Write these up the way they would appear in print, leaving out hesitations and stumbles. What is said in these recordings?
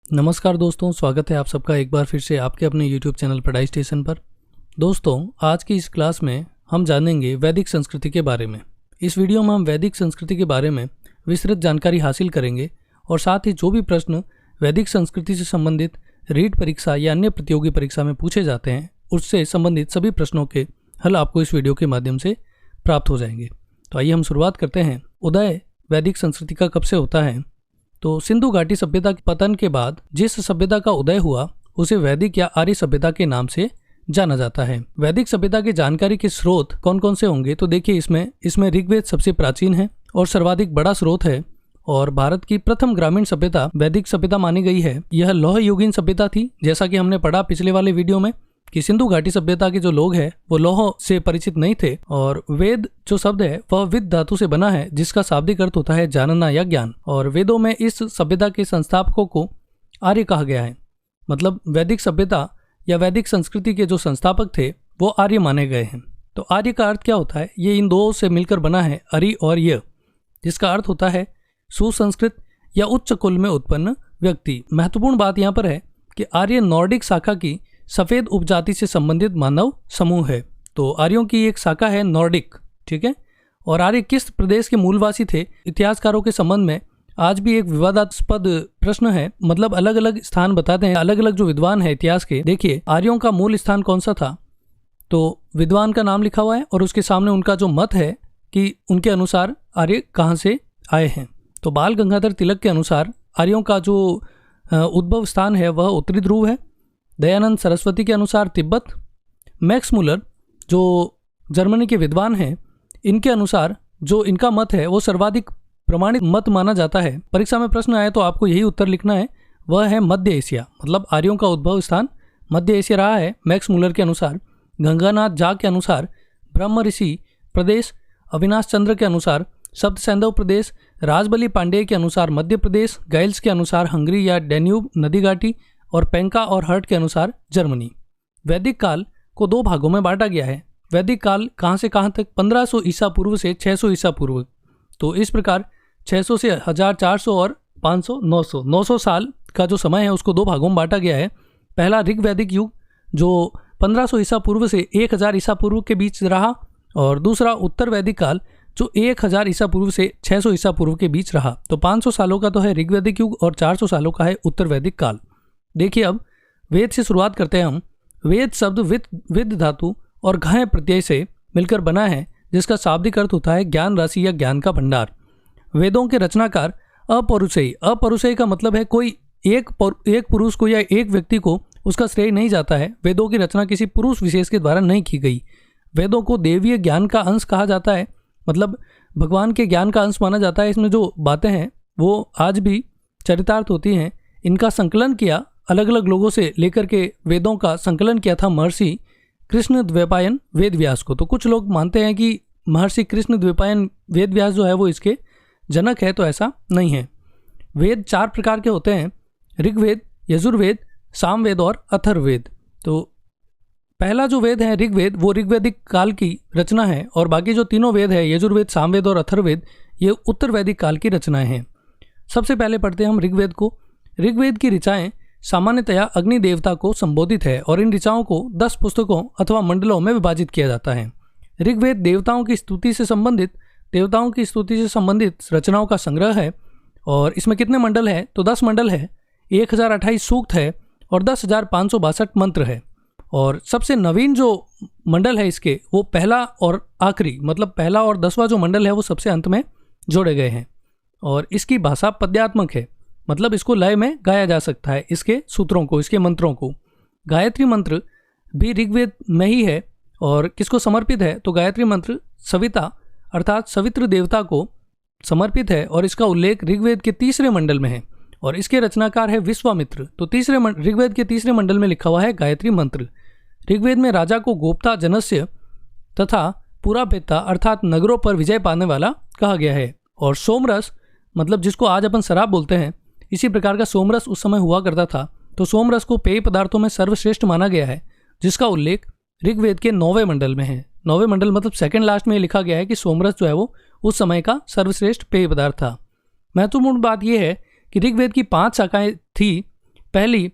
नमस्कार दोस्तों, स्वागत है आप सबका एक बार फिर से आपके अपने YouTube चैनल पढ़ाई स्टेशन पर। दोस्तों, आज की इस क्लास में हम जानेंगे वैदिक संस्कृति के बारे में। इस वीडियो में हम वैदिक संस्कृति के बारे में विस्तृत जानकारी हासिल करेंगे और साथ ही जो भी प्रश्न वैदिक संस्कृति से संबंधित रीट परीक्षा या अन्य प्रतियोगी परीक्षा में पूछे जाते हैं उससे संबंधित सभी प्रश्नों के हल आपको इस वीडियो के माध्यम से प्राप्त हो जाएंगे। तो आइए हम शुरुआत करते हैं। उदय वैदिक संस्कृति का कब से होता है? तो सिंधु घाटी सभ्यता के पतन के बाद जिस सभ्यता का उदय हुआ उसे वैदिक या आर्य सभ्यता के नाम से जाना जाता है। वैदिक सभ्यता की जानकारी के स्रोत कौन कौन से होंगे? तो देखिए, इसमें ऋग्वेद सबसे प्राचीन है और सर्वाधिक बड़ा स्रोत है और भारत की प्रथम ग्रामीण सभ्यता वैदिक सभ्यता मानी गई है। यह लौह युगीन सभ्यता थी, जैसा कि हमने पढ़ा पिछले वाले वीडियो में कि सिंधु घाटी सभ्यता के जो लोग हैं वो लौह से परिचित नहीं थे और वेद जो शब्द है वह विद धातु से बना है, जिसका शाब्दिक अर्थ होता है जानना या ज्ञान। और वेदों में इस सभ्यता के संस्थापकों को आर्य कहा गया है। मतलब वैदिक सभ्यता या वैदिक संस्कृति के जो संस्थापक थे वो आर्य माने गए हैं। तो आर्य का अर्थ क्या होता है? ये इन दो से मिलकर बना है, अरि और य, जिसका अर्थ होता है सुसंस्कृत या उच्च कुल में उत्पन्न व्यक्ति। महत्वपूर्ण बात यहाँ पर है कि आर्य नॉर्डिक शाखा की सफेद उपजाति से संबंधित मानव समूह है। तो आर्यों की एक शाखा है नॉर्डिक, ठीक है। और आर्य किस प्रदेश के मूलवासी थे? इतिहासकारों के संबंध में आज भी एक विवादास्पद प्रश्न है। मतलब अलग अलग स्थान बताते हैं, अलग अलग जो विद्वान है इतिहास के। देखिए, आर्यों का मूल स्थान कौन सा था? तो विद्वान का नाम लिखा हुआ है और उसके सामने उनका जो मत है कि उनके अनुसार आर्य कहाँ से आए हैं। तो बाल गंगाधर तिलक के अनुसार आर्यों का जो उद्भव स्थान है वह उत्तरी ध्रुव है। दयानंद सरस्वती के अनुसार तिब्बत। मैक्स मुलर जो जर्मनी के विद्वान हैं, इनके अनुसार जो इनका मत है वो सर्वाधिक प्रमाणित मत माना जाता है। परीक्षा में प्रश्न आए तो आपको यही उत्तर लिखना है, वह है मध्य एशिया। मतलब आर्यों का उद्भव स्थान मध्य एशिया रहा है मैक्स मुलर के अनुसार। गंगानाथ झा के अनुसार ब्रह्म ऋषि प्रदेश। अविनाश चंद्र के अनुसार सप्त सैंधव प्रदेश। राजबली पांडेय के अनुसार मध्य प्रदेश। गाइल्स के अनुसार हंगरी या डैन्यूब नदी घाटी और पेंका और हर्ट के अनुसार जर्मनी। वैदिक काल को दो भागों में बांटा गया है। वैदिक काल कहाँ से कहाँ तक? 1500 ईसा पूर्व से 600 ईसा पूर्व। तो इस प्रकार 600 से 1400 और 500 900 साल का जो समय है उसको दो भागों में बांटा गया है। पहला ऋग वैदिक युग जो 1500 ईसा पूर्व से 1000 ईसा पूर्व के बीच रहा और दूसरा उत्तर वैदिक काल जो 1000 ईसा पूर्व से 600 ईसा पूर्व के बीच रहा। तो 500 सालों का तो है ऋग वैदिक युग और 400 सालों का है उत्तर वैदिक काल। देखिए, अब वेद से शुरुआत करते हैं हम। वेद शब्द विद धातु और घय प्रत्यय से मिलकर बना है, जिसका शाब्दिक अर्थ होता है ज्ञान राशि या ज्ञान का भंडार। वेदों के रचनाकार अपौरुषेयी। अपौरुषेयी का मतलब है कोई एक पुरुष को या एक व्यक्ति को उसका श्रेय नहीं जाता है। वेदों की रचना किसी पुरुष विशेष के द्वारा नहीं की गई। वेदों को देवीय ज्ञान का अंश कहा जाता है, मतलब भगवान के ज्ञान का अंश माना जाता है। इसमें जो बातें हैं वो आज भी चरितार्थ होती हैं। इनका संकलन किया अलग अलग लोगों से लेकर के वेदों का संकलन किया था महर्षि कृष्ण द्वैपायन वेद व्यास को। तो कुछ लोग मानते हैं कि महर्षि कृष्ण द्वैपायन वेद व्यास जो है वो इसके जनक है, तो ऐसा नहीं है। वेद 4 प्रकार के होते हैं: ऋग्वेद, यजुर्वेद, सामवेद और अथर्ववेद। तो पहला जो वेद है ऋग्वेद, वो ऋग्वैदिक काल की रचना है और बाकी जो तीनों वेद है यजुर्वेद, सामवेद और अथर्ववेद, ये उत्तर वैदिक काल की रचनाएं हैं। सबसे पहले पढ़ते हैं हम ऋग्वेद को। ऋग्वेद की ऋचाएं सामान्यतया अग्नि देवता को संबोधित है और इन ऋचाओं को 10 पुस्तकों अथवा मंडलों में विभाजित किया जाता है। ऋग्वेद देवताओं की स्तुति से संबंधित रचनाओं का संग्रह है और इसमें कितने मंडल है? तो 10 मंडल है, 1028 सूक्त है और 10,562 मंत्र है। और सबसे नवीन जो मंडल है इसके, वो पहला और आखिरी, मतलब पहला और 10वां जो मंडल है वो सबसे अंत में जोड़े गए हैं। और इसकी भाषा पद्यात्मक है, मतलब इसको लय में गाया जा सकता है, इसके सूत्रों को, इसके मंत्रों को। गायत्री मंत्र भी ऋग्वेद में ही है और किसको समर्पित है? तो गायत्री मंत्र सविता अर्थात सवित्र देवता को समर्पित है और इसका उल्लेख ऋग्वेद के 3रे मंडल में है और इसके रचनाकार है विश्वामित्र। तो ऋग्वेद के 3रे मंडल में लिखा हुआ है गायत्री मंत्र। ऋग्वेद में राजा को गोप्ता जनस्य तथा पुरापेता अर्थात नगरों पर विजय पाने वाला कहा गया है। और सोमरस, मतलब जिसको आज अपन शराब बोलते हैं, इसी प्रकार का सोमरस उस समय हुआ करता था। तो सोमरस को पेय पदार्थों में सर्वश्रेष्ठ माना गया है, जिसका उल्लेख ऋग्वेद के 9वें मंडल में है। 9वें मंडल मतलब सेकंड लास्ट में लिखा गया है कि सोमरस जो है वो उस समय का सर्वश्रेष्ठ पेय पदार्थ था। महत्वपूर्ण बात यह है कि ऋग्वेद की 5 शाखाएं थी पहली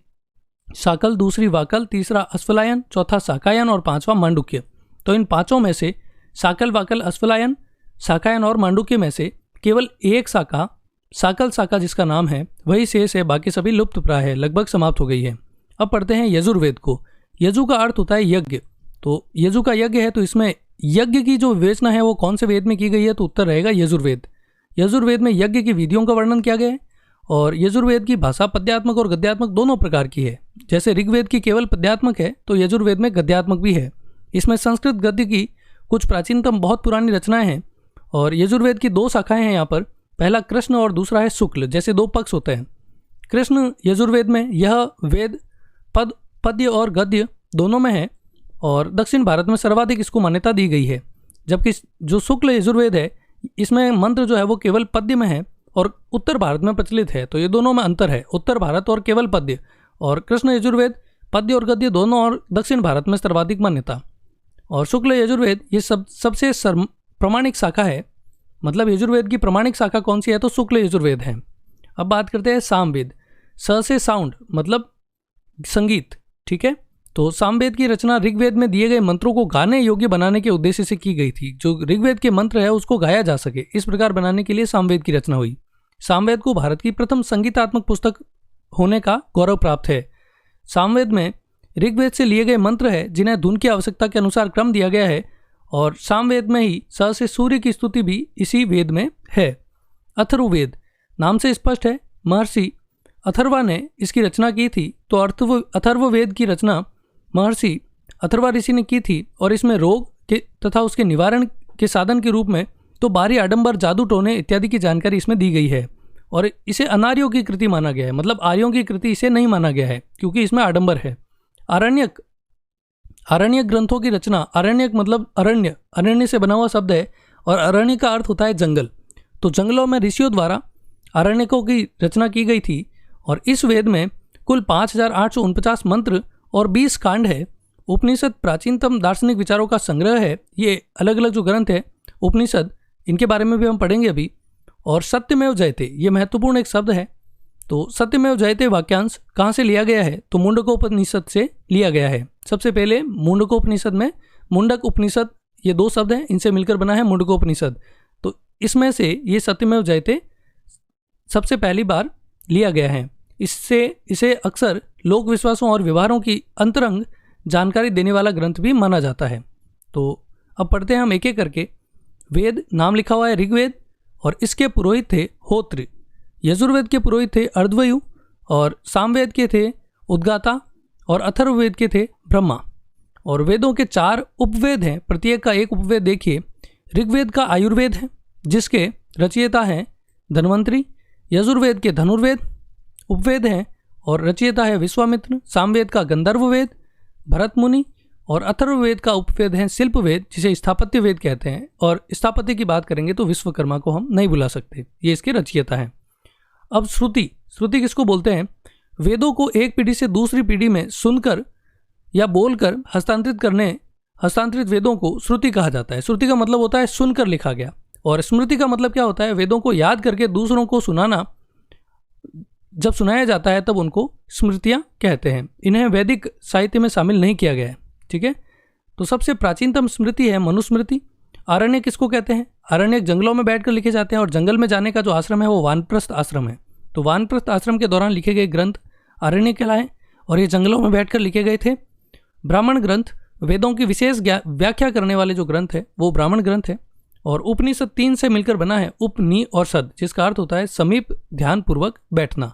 शाकल, दूसरी वाकल, तीसरा अस्फलायन, चौथा शाकायन और पांचवा मांडुक्य। तो इन पांचों में से शाकल, वाकल, अस्फलायन, शाकायन और मांडुक्य में से केवल एक शाखा, शाकल शाखा जिसका नाम है, वही शेष है, बाकी सभी लुप्त प्राय है, लगभग समाप्त हो गई है। अब पढ़ते हैं यजुर्वेद को। यजु का अर्थ होता है यज्ञ। तो यजु का यज्ञ है, तो इसमें यज्ञ की जो विवेचना है वो कौन से वेद में की गई है, तो उत्तर रहेगा यजुर्वेद। यजुर्वेद में यज्ञ की विधियों का वर्णन किया गया है और यजुर्वेद की भाषा पद्यात्मक और गद्यात्मक दोनों प्रकार की है। जैसे ऋग्वेद की केवल पद्यात्मक है, तो यजुर्वेद में गद्यात्मक भी है। इसमें संस्कृत गद्य की कुछ प्राचीनतम बहुत पुरानी रचनाएं हैं और यजुर्वेद की दो शाखाएं हैं यहाँ पर, पहला कृष्ण और दूसरा है शुक्ल, जैसे दो पक्ष होते हैं। कृष्ण यजुर्वेद में यह वेद पद्य और गद्य दोनों में है और दक्षिण भारत में सर्वाधिक इसको मान्यता दी गई है, जबकि जो शुक्ल यजुर्वेद है इसमें मंत्र जो है वो केवल पद्य में है और उत्तर भारत में प्रचलित है। तो ये दोनों में अंतर है, उत्तर भारत और केवल पद्य, और कृष्ण यजुर्वेद पद्य और गद्य दोनों और दक्षिण भारत में सर्वाधिक मान्यता। और शुक्ल यजुर्वेद ये सबसे प्रमाणिक शाखा है, मतलब यजुर्वेद की प्रमाणिक शाखा कौन सी है, तो शुक्ल यजुर्वेद है। अब बात करते हैं सामवेद। स से साउंड मतलब संगीत, ठीक है। तो सामवेद की रचना ऋग्वेद में दिए गए मंत्रों को गाने योग्य बनाने के उद्देश्य से की गई थी। जो ऋग्वेद के मंत्र है उसको गाया जा सके, इस प्रकार बनाने के लिए सामवेद की रचना हुई। सामवेद को भारत की प्रथम संगीतात्मक पुस्तक होने का गौरव प्राप्त है। सामवेद में ऋग्वेद से लिए गए मंत्र है जिन्हें धुन की आवश्यकता के अनुसार क्रम दिया गया है और सामवेद में ही स से सूर्य की स्तुति भी इसी वेद में है। अथर्ववेद नाम से स्पष्ट है, महर्षि अथर्वा ने इसकी रचना की थी। तो अथर्ववेद की रचना महर्षि अथर्वा ऋषि ने की थी और इसमें रोग के तथा उसके निवारण के साधन के रूप में तो बाहरी आडंबर, जादू टोने इत्यादि की जानकारी इसमें दी गई है और इसे अनार्यों की कृति माना गया है, मतलब आर्यों की कृति इसे नहीं माना गया है क्योंकि इसमें आडंबर है। आरण्यक ग्रंथों की रचना, आरण्यक मतलब अरण्य, अरण्य से बना हुआ शब्द है और अरण्य का अर्थ होता है जंगल। तो जंगलों में ऋषियों द्वारा आरण्यकों की रचना की गई थी और इस वेद में कुल 5849 मंत्र और 20 कांड है। उपनिषद प्राचीनतम दार्शनिक विचारों का संग्रह है। ये अलग अलग जो ग्रंथ है उपनिषद, इनके बारे में भी हम पढ़ेंगे अभी। और सत्यमेव जयते, ये महत्वपूर्ण एक शब्द है। तो सत्यमेव जयते वाक्यांश कहाँ से लिया गया है, तो मुंडकोपनिषद से लिया गया है। सबसे पहले मुंडकोपनिषद में मुंडक उपनिषद, ये दो शब्द हैं, इनसे मिलकर बना है मुंडकोपनिषद। तो इसमें से ये सत्यमेव जयते सबसे पहली बार लिया गया है। इसे अक्सर लोक विश्वासों और व्यवहारों की अंतरंग जानकारी देने वाला ग्रंथ भी माना जाता है। तो अब पढ़ते हैं हम एक एक करके। वेद नाम लिखा हुआ है ऋग्वेद और इसके पुरोहित थे होत्र। यजुर्वेद के पुरोहित थे अर्धवयु और सामवेद के थे उद्गाता और अथर्ववेद के थे ब्रह्मा। और वेदों के 4 उपवेद हैं, प्रत्येक का एक उपवेद देखिए। ऋग्वेद का आयुर्वेद है जिसके रचयिता हैं धन्वंतरी। यजुर्वेद के धनुर्वेद उपवेद हैं और रचयिता है विश्वामित्र। सामवेद का गंधर्ववेद भरत मुनि और अथर्ववेद का उपवेद है शिल्पवेद, जिसे स्थापत्य वेद कहते हैं। और स्थापत्य की बात करेंगे तो विश्वकर्मा को हम नहीं भुला सकते, ये इसके रचयिता हैं। अब श्रुति किसको बोलते हैं? वेदों को एक पीढ़ी से दूसरी पीढ़ी में सुनकर या बोलकर हस्तांतरित वेदों को श्रुति कहा जाता है। श्रुति का मतलब होता है सुनकर लिखा गया और स्मृति का मतलब क्या होता है? वेदों को याद करके दूसरों को सुनाना। जब सुनाया जाता है तब उनको स्मृतियाँ कहते हैं। इन्हें वैदिक साहित्य में शामिल नहीं किया गया है, ठीक है। तो सबसे प्राचीनतम स्मृति है मनुस्मृति। आरण्य किसको कहते हैं? आरण्य जंगलों में बैठकर लिखे जाते हैं और जंगल में जाने का जो आश्रम है वो वानप्रस्थ आश्रम है। तो वानप्रस्थ आश्रम के दौरान लिखे गए ग्रंथ आरण्य कहलाए और ये जंगलों में बैठकर लिखे गए थे। ब्राह्मण ग्रंथ, वेदों की विशेष व्याख्या करने वाले जो ग्रंथ है वो ब्राह्मण ग्रंथ है। और उपनिषद 3 से मिलकर बना है, उप, नि और सद, जिसका अर्थ होता है समीप ध्यानपूर्वक बैठना।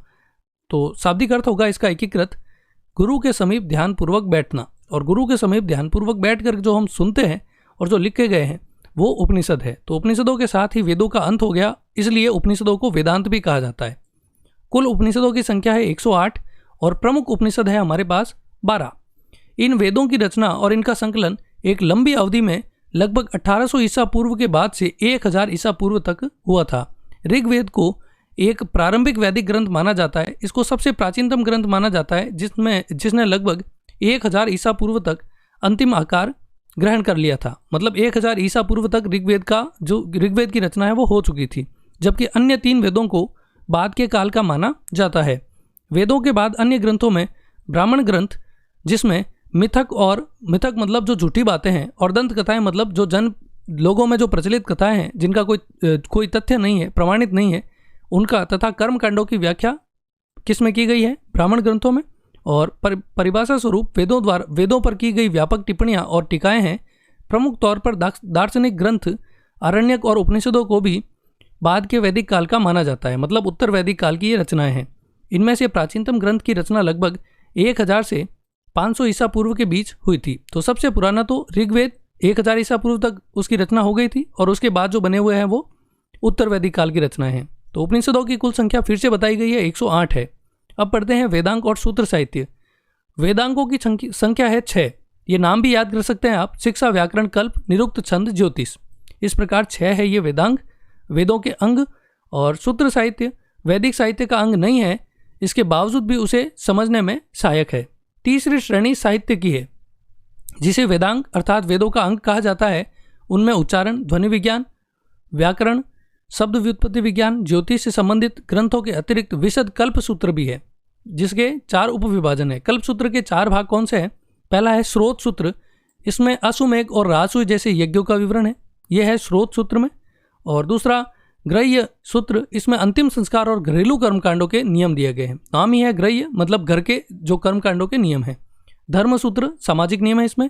तो शाब्दिक अर्थ होगा इसका एकीकृत, गुरु के समीप ध्यानपूर्वक बैठना। और गुरु के समीप ध्यानपूर्वक बैठकर जो हम सुनते हैं और जो लिखे गए हैं वो उपनिषद है। तो उपनिषदों के साथ ही वेदों का अंत हो गया, इसलिए उपनिषदों को वेदांत भी कहा जाता है। कुल उपनिषदों की संख्या है 108 और प्रमुख उपनिषद है हमारे पास 12। इन वेदों की रचना और इनका संकलन एक लंबी अवधि में लगभग 1800 ईसा पूर्व के बाद से 1000 ईसा पूर्व तक हुआ था। ऋग्वेद को एक प्रारंभिक वैदिक ग्रंथ माना जाता है। इसको सबसे प्राचीनतम ग्रंथ माना जाता है जिसने लगभग 1000 ईसा पूर्व तक अंतिम आकार ग्रहण कर लिया था। मतलब 1000 ईसा पूर्व तक ऋग्वेद की रचना है वो हो चुकी थी, जबकि अन्य 3 वेदों को बाद के काल का माना जाता है। वेदों के बाद अन्य ग्रंथों में ब्राह्मण ग्रंथ, जिसमें मिथक मतलब जो झूठी बातें हैं, और दंत कथाएं मतलब जो जन लोगों में जो प्रचलित कथाएं हैं जिनका कोई तथ्य नहीं है, प्रमाणित नहीं है, उनका, तथा कर्मकांडों की व्याख्या किस में की गई है? ब्राह्मण ग्रंथों में। और परिभाषा स्वरूप वेदों पर की गई व्यापक टिप्पणियां और टीकाएं हैं। प्रमुख तौर पर दार्शनिक ग्रंथ आरण्यक और उपनिषदों को भी बाद के वैदिक काल का माना जाता है, मतलब उत्तर वैदिक काल की ये रचनाएं हैं। इनमें से प्राचीनतम ग्रंथ की रचना लगभग 1000 से 500 ईसा पूर्व के बीच हुई थी। तो सबसे पुराना तो ऋग्वेद 1000 ईसा पूर्व तक उसकी रचना हो गई थी, और उसके बाद जो बने हुए हैं वो उत्तर वैदिक काल की रचनाएं हैं। तो उपनिषदों की कुल संख्या फिर से बताई गई है, 108 है। अब पढ़ते हैं वेदांग और सूत्र साहित्य। वेदांगों की संख्या है 6। ये नाम भी याद कर सकते हैं आप: शिक्षा, व्याकरण, कल्प, निरुक्त, छंद, ज्योतिष। इस प्रकार 6 है ये वेदांग, वेदों के अंग। और सूत्र साहित्य वैदिक साहित्य का अंग नहीं है, इसके बावजूद भी उसे समझने में सहायक है। तीसरी श्रेणी साहित्य की है, जिसे वेदांग अर्थात वेदों का अंग कहा जाता है। उनमें उच्चारण, ध्वनि विज्ञान, व्याकरण, शब्द व्युत्पत्ति विज्ञान, ज्योतिष से संबंधित ग्रंथों के अतिरिक्त विशद कल्प सूत्र भी है, जिसके 4 उपविभाजन है। कल्प सूत्र के 4 भाग कौन से हैं? पहला है स्रोत सूत्र, इसमें अश्वमेघ और राजसूय जैसे यज्ञों का विवरण है, यह है स्रोत सूत्र में। और दूसरा ग्रह्य सूत्र, इसमें अंतिम संस्कार और घरेलू कर्मकांडों के नियम दिए गए हैं। नाम ही है ग्रह्य, मतलब घर के जो कर्मकांडों के नियम हैं। धर्म सूत्र सामाजिक नियम है इसमें।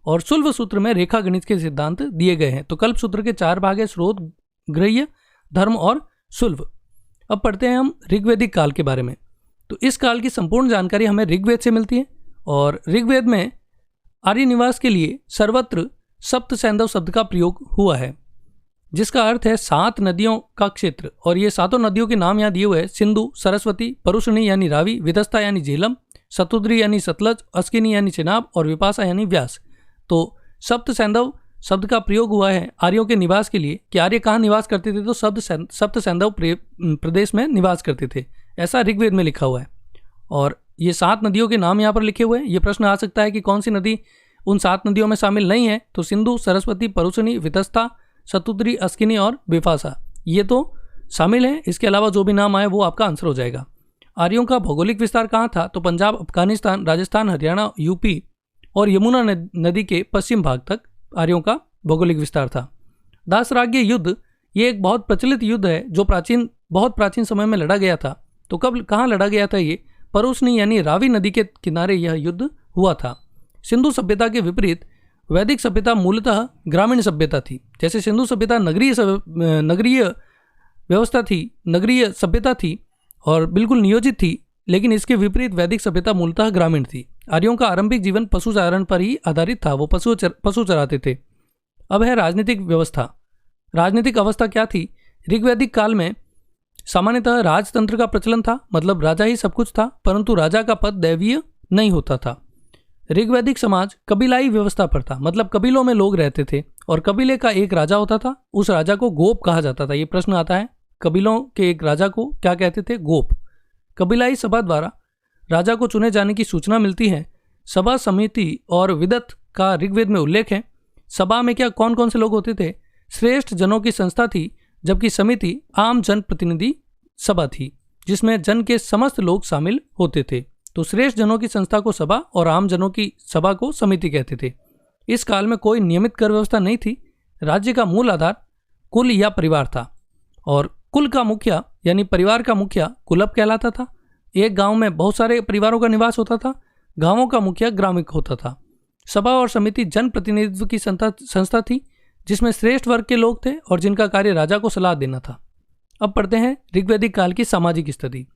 और शुल्भ सूत्र में रेखा गणित के सिद्धांत दिए गए हैं। तो कल्प सूत्र के 4 भाग है: स्रोत, ग्रह्य, धर्म और शुल्भ। अब पढ़ते हैं हम ऋग्वेदिक काल के बारे में। तो इस काल की संपूर्ण जानकारी हमें ऋग्वेद से मिलती है। और ऋग्वेद में आर्य निवास के लिए सर्वत्र सप्त सैंधव शब्द का प्रयोग हुआ है, जिसका अर्थ है 7 नदियों का क्षेत्र। और ये 7 नदियों के नाम यहाँ दिए हुए हैं: सिंधु, सरस्वती, परुषणी यानी रावी, विदस्ता यानी झेलम, शतुद्री यानी सतलज, अस्किनी यानी चेनाब और विपाशा यानी व्यास। तो सप्त सैंधव शब्द का प्रयोग हुआ है आर्यों के निवास के लिए, कि आर्य कहाँ निवास करते थे? तो सप्त सैंधव प्रदेश में निवास करते थे, ऐसा ऋग्वेद में लिखा हुआ है। और ये 7 नदियों के नाम यहाँ पर लिखे हुए हैं। ये प्रश्न आ सकता है कि कौन सी नदी उन 7 नदियों में शामिल नहीं है? तो सिंधु, सरस्वती, परुषणी, विदस्ता, शतुद्री, अस्किनी और विपाशा ये तो शामिल हैं। इसके अलावा जो भी नाम आए वो आपका आंसर हो जाएगा। आर्यों का भौगोलिक विस्तार कहाँ था? तो पंजाब, अफगानिस्तान, राजस्थान, हरियाणा, यूपी और यमुना नदी के पश्चिम भाग तक आर्यों का भौगोलिक विस्तार था। दासराज्य युद्ध ये एक बहुत प्रचलित युद्ध है, जो बहुत प्राचीन समय में लड़ा गया था। तो कहाँ लड़ा गया था? ये परुषणी यानी रावी नदी के किनारे यह युद्ध हुआ था। सिंधु सभ्यता के विपरीत वैदिक सभ्यता मूलतः ग्रामीण सभ्यता थी। जैसे सिंधु सभ्यता नगरीय व्यवस्था थी, नगरीय सभ्यता थी और बिल्कुल नियोजित थी, लेकिन इसके विपरीत वैदिक सभ्यता मूलतः ग्रामीण थी। आर्यों का आरंभिक जीवन पशुचारण पर ही आधारित था, वो पशु चराते थे। अब है राजनीतिक व्यवस्था। राजनीतिक अवस्था क्या थी? ऋग्वैदिक काल में सामान्यतः राजतंत्र का प्रचलन था, मतलब राजा ही सब कुछ था, परंतु राजा का पद दैवीय नहीं होता था। ऋग्वैदिक समाज कबीलाई व्यवस्था पर था, मतलब कबीलों में लोग रहते थे और कबीले का एक राजा होता था। उस राजा को गोप कहा जाता था। ये प्रश्न आता है, कबीलों के एक राजा को क्या कहते थे? गोप। कबीलाई सभा द्वारा राजा को चुने जाने की सूचना मिलती है। सभा, समिति और विदत का ऋग्वेद में उल्लेख है। सभा में क्या कौन कौन से लोग होते थे? श्रेष्ठ जनों की संस्था थी, जबकि समिति आम जन प्रतिनिधि सभा थी, जिसमें जन के समस्त लोग शामिल होते थे। तो श्रेष्ठ जनों की संस्था को सभा और आम जनों की सभा को समिति कहते थे। इस काल में कोई नियमित कर व्यवस्था नहीं थी। राज्य का मूल आधार कुल या परिवार था और कुल का मुखिया यानी परिवार का मुखिया कुलप कहलाता था। एक गांव में बहुत सारे परिवारों का निवास होता था। गांवों का मुखिया ग्रामिक होता था। सभा और समिति जन प्रतिनिधित्व की संस्था थी, जिसमें श्रेष्ठ वर्ग के लोग थे और जिनका कार्य राजा को सलाह देना था। अब पढ़ते हैं ऋग्वैदिक काल की सामाजिक स्थिति।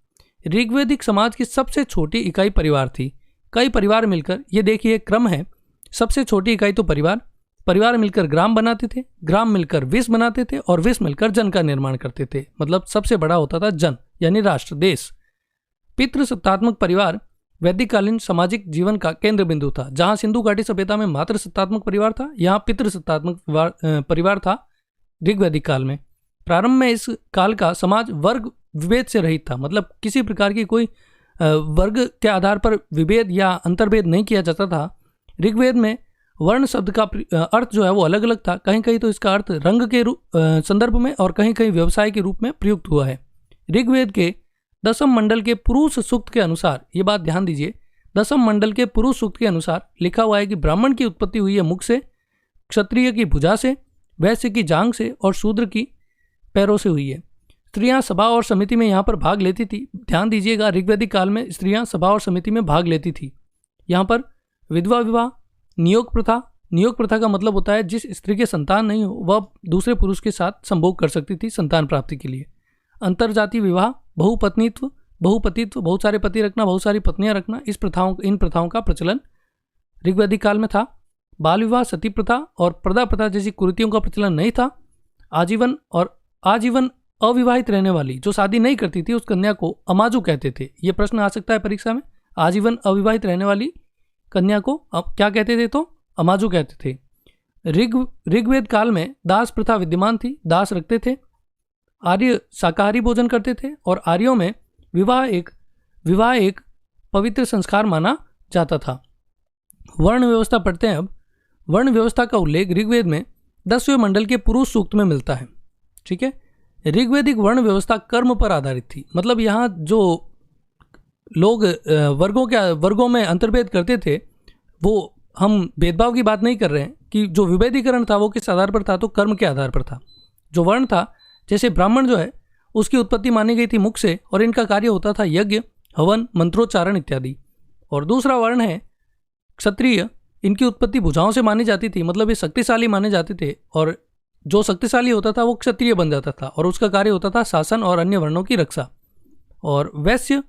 ऋग्वैदिक समाज की सबसे छोटी इकाई परिवार थी। कई परिवार मिलकर, ये देखिए क्रम है, सबसे छोटी इकाई तो परिवार मिलकर ग्राम बनाते थे, ग्राम मिलकर विश्व बनाते थे और विश्व मिलकर जन का निर्माण करते थे। मतलब सबसे बड़ा होता था जन यानी राष्ट्र, देश। पितृसत्तात्मक परिवार वैदिककालीन सामाजिक जीवन का केंद्र बिंदु था। जहां सिंधु घाटी सभ्यता में मात्र सत्तात्मक परिवार था, यहाँ पितृसत्तात्मक परिवार था ऋग्वैदिक काल में। प्रारंभ में इस काल का समाज वर्ग विभेद से रहित था, मतलब किसी प्रकार की कोई वर्ग के आधार पर विभेद या अंतर्भेद नहीं किया जाता था। ऋग्वेद में वर्ण शब्द का अर्थ जो है वो अलग अलग था। कहीं कहीं तो इसका अर्थ रंग के संदर्भ में और कहीं कहीं व्यवसाय के रूप में प्रयुक्त हुआ है। ऋग्वेद के दशम मंडल के पुरुष सूक्त के अनुसार, ये बात ध्यान दीजिए, दशम मंडल के पुरुष सूक्त के अनुसार लिखा हुआ है कि ब्राह्मण की उत्पत्ति हुई है मुख से, क्षत्रिय की भुजा से, वैश्य की जांघ से और शूद्र की पैरों से हुई है। स्त्रियां सभा और समिति में यहाँ पर भाग लेती थी। ध्यान दीजिएगा, ऋग्वैदिक काल में स्त्रियां सभा और समिति में भाग लेती थी। यहाँ पर विधवा विवाह, नियोग प्रथा, नियोग प्रथा का मतलब होता है जिस स्त्री के संतान नहीं हो वह दूसरे पुरुष के साथ संभोग कर सकती थी संतान प्राप्ति के लिए। अंतरजातीय विवाह, बहुपत्नीत्व, बहुपतित्व, बहुत सारे पति रखना, बहुत सारी पत्नियां रखना, इन प्रथाओं का प्रचलन ऋग्वैदिक काल में था। बाल विवाह, सती प्रथा और प्रदा प्रथा जैसी कुरीतियों का प्रचलन नहीं था। आजीवन अविवाहित रहने वाली जो शादी नहीं करती थी उस कन्या को अमाजु कहते थे। ये प्रश्न आ सकता है परीक्षा में। आजीवन अविवाहित रहने वाली कन्या को अब क्या कहते थे? तो अमाजु कहते थे। ऋग्वेद काल में दास प्रथा विद्यमान थी, दास रखते थे। आर्य शाकाहारी भोजन करते थे और आर्यों में विवाह एक पवित्र संस्कार माना जाता था। वर्ण व्यवस्था पढ़ते हैं अब। वर्ण व्यवस्था का उल्लेख ऋग्वेद में 10वें मंडल के पुरुष सूक्त में मिलता है। ठीक है, ऋग्वैदिक वर्ण व्यवस्था कर्म पर आधारित थी। मतलब यहाँ जो लोग वर्गों में अंतर्भेद करते थे, वो हम भेदभाव की बात नहीं कर रहे हैं कि जो विभेदीकरण था वो किस आधार पर था, तो कर्म के आधार पर था। जो वर्ण था, जैसे ब्राह्मण जो है उसकी उत्पत्ति मानी गई थी मुख से और इनका कार्य होता था यज्ञ, हवन, मंत्रोच्चारण इत्यादि। और दूसरा वर्ण है क्षत्रिय, इनकी उत्पत्ति भुजाओं से मानी जाती थी। मतलब ये शक्तिशाली माने जाते थे और जो शक्तिशाली होता था वो क्षत्रिय बन जाता था और उसका कार्य होता था शासन और अन्य वर्णों की रक्षा। और वैश्य,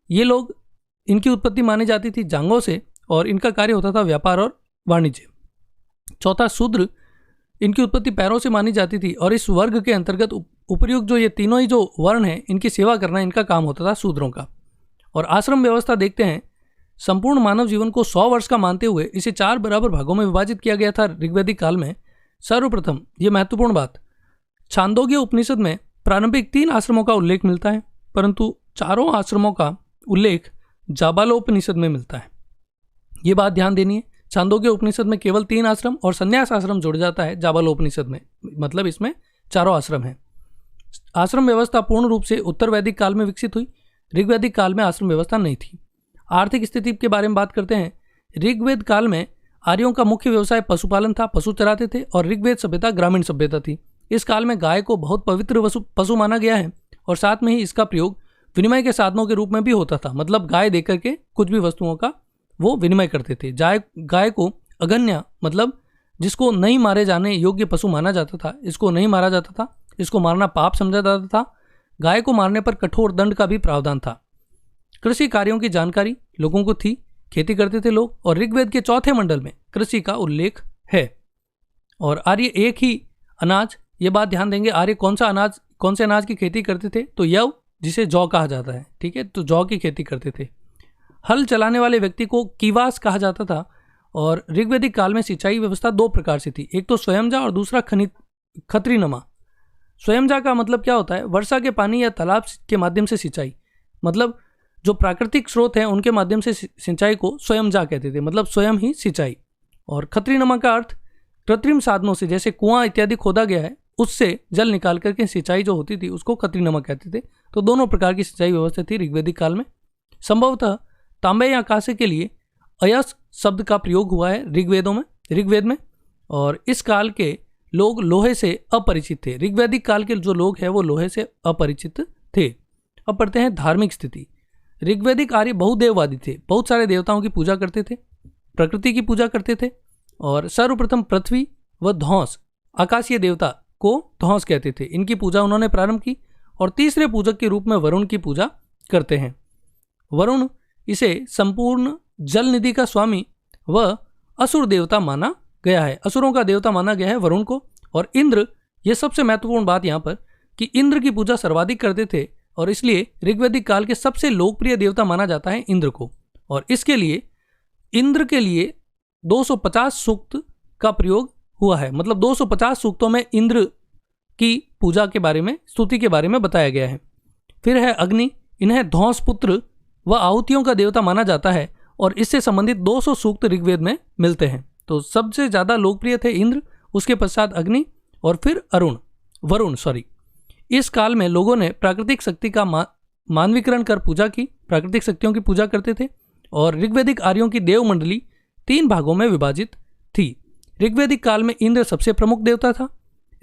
ये लोग, इनकी उत्पत्ति मानी जाती थी जांघों से और इनका कार्य होता था व्यापार और वाणिज्य। चौथा शूद्र, इनकी उत्पत्ति पैरों से मानी जाती थी और इस वर्ग के अंतर्गत उपर्युक्त जो ये तीनों ही जो वर्ण हैं इनकी सेवा करना इनका काम होता था शूद्रों का। और आश्रम व्यवस्था देखते हैं। संपूर्ण मानव जीवन को 100 वर्ष का मानते हुए इसे 4 बराबर भागों में विभाजित किया गया था ऋग्वैदिक काल में। सर्वप्रथम, ये महत्वपूर्ण बात, छांदोग्य उपनिषद में प्रारंभिक 3 आश्रमों का उल्लेख मिलता है, परंतु चारों आश्रमों का उल्लेख जाबालोपनिषद में मिलता है। ये बात ध्यान देनी है। छांदोग्य उपनिषद में केवल 3 आश्रम और संन्यास आश्रम जुड़ जाता है जाबालोपनिषद में, मतलब इसमें चारों आश्रम हैं। आश्रम व्यवस्था पूर्ण रूप से उत्तर वैदिक काल में विकसित हुई। ऋग्वैदिक काल में आश्रम व्यवस्था नहीं थी। आर्थिक स्थिति के बारे में बात करते हैं। ऋग्वेद काल में आर्यों का मुख्य व्यवसाय पशुपालन था, पशु चराते थे और ऋग्वेद सभ्यता ग्रामीण सभ्यता थी। इस काल में गाय को बहुत पवित्र पशु माना गया है और साथ में ही इसका प्रयोग विनिमय के साधनों के रूप में भी होता था। मतलब गाय देकर के कुछ भी वस्तुओं का वो विनिमय करते थे। गाय को अगन्य, मतलब जिसको नहीं मारे जाने योग्य पशु माना जाता था, इसको नहीं मारा जाता था, इसको मारना पाप समझा जाता था। गाय को मारने पर कठोर दंड का भी प्रावधान था। कृषि कार्यों की जानकारी लोगों को थी, खेती करते थे लोग और ऋग्वेद के 4थे मंडल में कृषि का उल्लेख है। और आर्य एक ही अनाज, ये बात ध्यान देंगे, आर्य कौन से अनाज की खेती करते थे? तो यव, जिसे जौ कहा जाता है। ठीक है, तो जौ की खेती करते थे। हल चलाने वाले व्यक्ति को कीवास कहा जाता था। और ऋग्वैदिक काल में सिंचाई व्यवस्था 2 प्रकार से थी, एक तो स्वयंजा और दूसरा खत्रीनमा। स्वयंजा का मतलब क्या होता है? वर्षा के पानी या तालाब के माध्यम से सिंचाई, मतलब जो प्राकृतिक स्रोत हैं उनके माध्यम से सिंचाई को स्वयंजा कहते थे, मतलब स्वयं ही सिंचाई। और खत्रीनमा का अर्थ कृत्रिम साधनों से, जैसे कुआं इत्यादि खोदा गया है उससे जल निकाल करके सिंचाई जो होती थी उसको खत्रीनमा कहते थे। तो दोनों प्रकार की सिंचाई व्यवस्था थी ऋग्वैदिक काल में। संभवतः तांबे या कांसे के लिए अयस शब्द का प्रयोग हुआ है ऋग्वेद में। और इस काल के लोग लोहे से अपरिचित थे। ऋग्वैदिक काल के जो लोग हैं वो लोहे से अपरिचित थे। अब पढ़ते हैं धार्मिक स्थिति। ऋग्वैदिक आर्य बहुदेववादी थे, बहुत सारे देवताओं की पूजा करते थे, प्रकृति की पूजा करते थे। और सर्वप्रथम पृथ्वी व ध्वंस, आकाशीय देवता को ध्वंस कहते थे, इनकी पूजा उन्होंने प्रारंभ की। और तीसरे पूजक के रूप में वरुण की पूजा करते हैं। वरुण, इसे संपूर्ण जल निधि का स्वामी व असुर देवता माना गया है, असुरों का देवता माना गया है वरुण को। और इंद्र, यह सबसे महत्वपूर्ण बात यहाँ पर कि इंद्र की पूजा सर्वाधिक करते थे और इसलिए ऋग्वैदिक काल के सबसे लोकप्रिय देवता माना जाता है इंद्र को। और इसके लिए इंद्र के लिए 250 सूक्त का प्रयोग हुआ है, मतलब 250 सूक्तों में इंद्र की पूजा के बारे में, स्तुति के बारे में बताया गया है। फिर है अग्नि, इन्हें ध्वंस पुत्र व आहुतियों का देवता माना जाता है और इससे संबंधित 200 सूक्त ऋग्वेद में मिलते हैं। तो सबसे ज़्यादा लोकप्रिय थे इंद्र, उसके पश्चात अग्नि और फिर वरुण। इस काल में लोगों ने प्राकृतिक शक्ति का मानवीकरण कर पूजा की, प्राकृतिक शक्तियों की पूजा करते थे। और ऋग्वैदिक आर्यों की देव मंडली 3 भागों में विभाजित थी। ऋग्वैदिक काल में इंद्र सबसे प्रमुख देवता था।